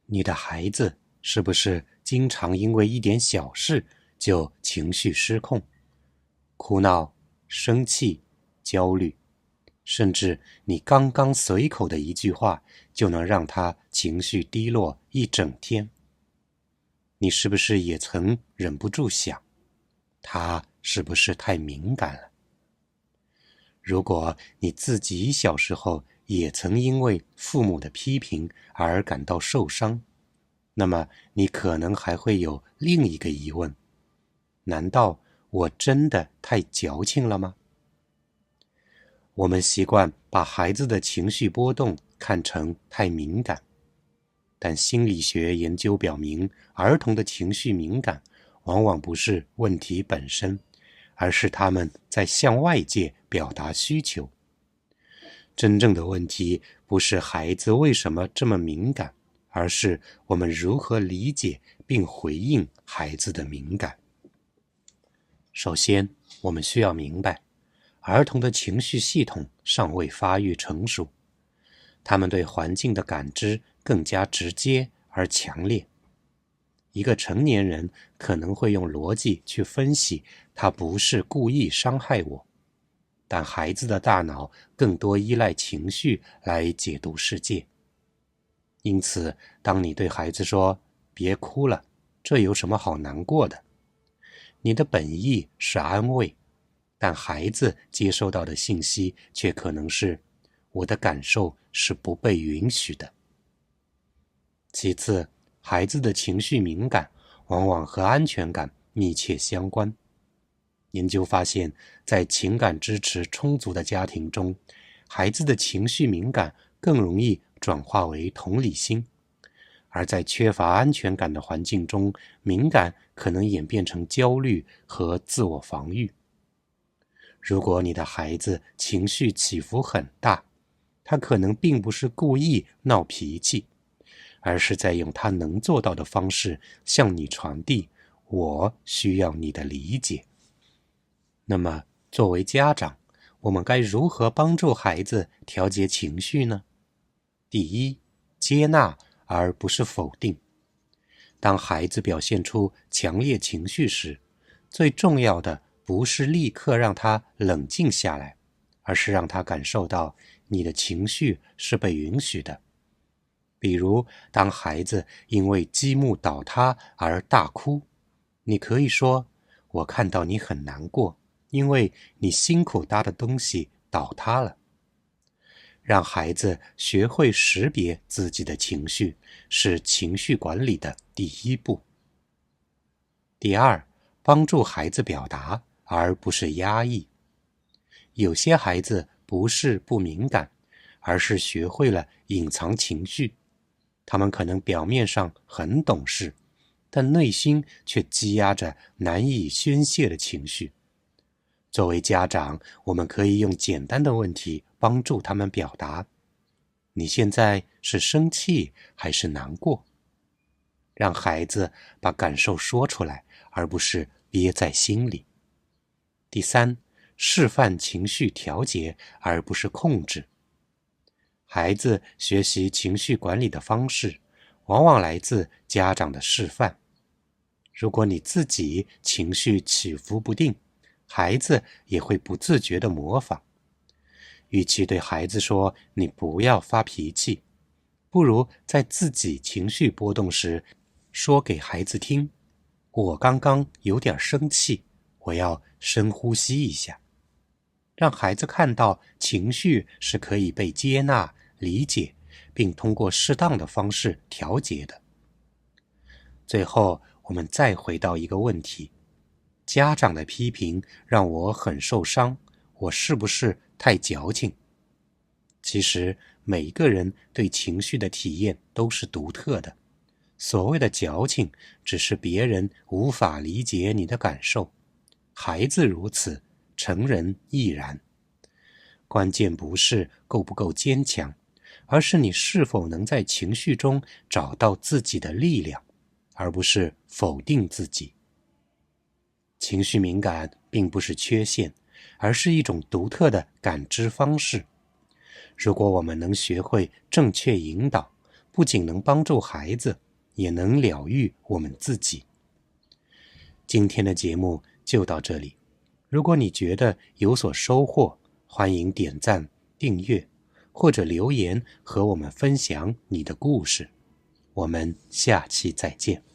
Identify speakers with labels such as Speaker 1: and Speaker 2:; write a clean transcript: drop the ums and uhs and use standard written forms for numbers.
Speaker 1: 你的孩子是不是经常因为一点小事就情绪失控，哭闹、生气、焦虑，甚至你刚刚随口的一句话就能让他情绪低落一整天？你是不是也曾忍不住想，他是不是太敏感了？如果你自己小时候也曾因为父母的批评而感到受伤，那么你可能还会有另一个疑问：难道我真的太矫情了吗？我们习惯把孩子的情绪波动看成太敏感，但心理学研究表明，儿童的情绪敏感往往不是问题本身，而是他们在向外界表达需求。真正的问题不是孩子为什么这么敏感，而是我们如何理解并回应孩子的敏感。首先，我们需要明白，儿童的情绪系统尚未发育成熟，他们对环境的感知更加直接而强烈。一个成年人可能会用逻辑去分析，他不是故意伤害我，但孩子的大脑更多依赖情绪来解读世界。因此，当你对孩子说别哭了，这有什么好难过的，你的本意是安慰，但孩子接收到的信息却可能是我的感受是不被允许的。其次，孩子的情绪敏感往往和安全感密切相关。研究发现，在情感支持充足的家庭中，孩子的情绪敏感更容易转化为同理心，而在缺乏安全感的环境中，敏感可能演变成焦虑和自我防御。如果你的孩子情绪起伏很大，他可能并不是故意闹脾气，而是在用他能做到的方式向你传递我需要你的理解。那么，作为家长，我们该如何帮助孩子调节情绪呢？第一，接纳而不是否定。当孩子表现出强烈情绪时，最重要的不是立刻让他冷静下来，而是让他感受到你的情绪是被允许的。比如，当孩子因为积木倒塌而大哭，你可以说：我看到你很难过，因为你辛苦搭的东西倒塌了。让孩子学会识别自己的情绪，是情绪管理的第一步。第二，帮助孩子表达，而不是压抑。有些孩子不是不敏感，而是学会了隐藏情绪。他们可能表面上很懂事，但内心却积压着难以宣泄的情绪。作为家长，我们可以用简单的问题帮助他们表达：你现在是生气还是难过？让孩子把感受说出来，而不是憋在心里。第三，示范情绪调节，而不是控制。孩子学习情绪管理的方式，往往来自家长的示范。如果你自己情绪起伏不定，孩子也会不自觉地模仿。与其对孩子说你不要发脾气，不如在自己情绪波动时说给孩子听：我刚刚有点生气，我要深呼吸一下。让孩子看到情绪是可以被接纳、理解，并通过适当的方式调节的。最后，我们再回到一个问题：家长的批评让我很受伤，我是不是太矫情？其实，每一个人对情绪的体验都是独特的。所谓的矫情，只是别人无法理解你的感受。孩子如此，成人亦然。关键不是够不够坚强，而是你是否能在情绪中找到自己的力量，而不是否定自己。情绪敏感并不是缺陷，而是一种独特的感知方式。如果我们能学会正确引导，不仅能帮助孩子，也能疗愈我们自己。今天的节目就到这里，如果你觉得有所收获，欢迎点赞、订阅，或者留言和我们分享你的故事。我们下期再见。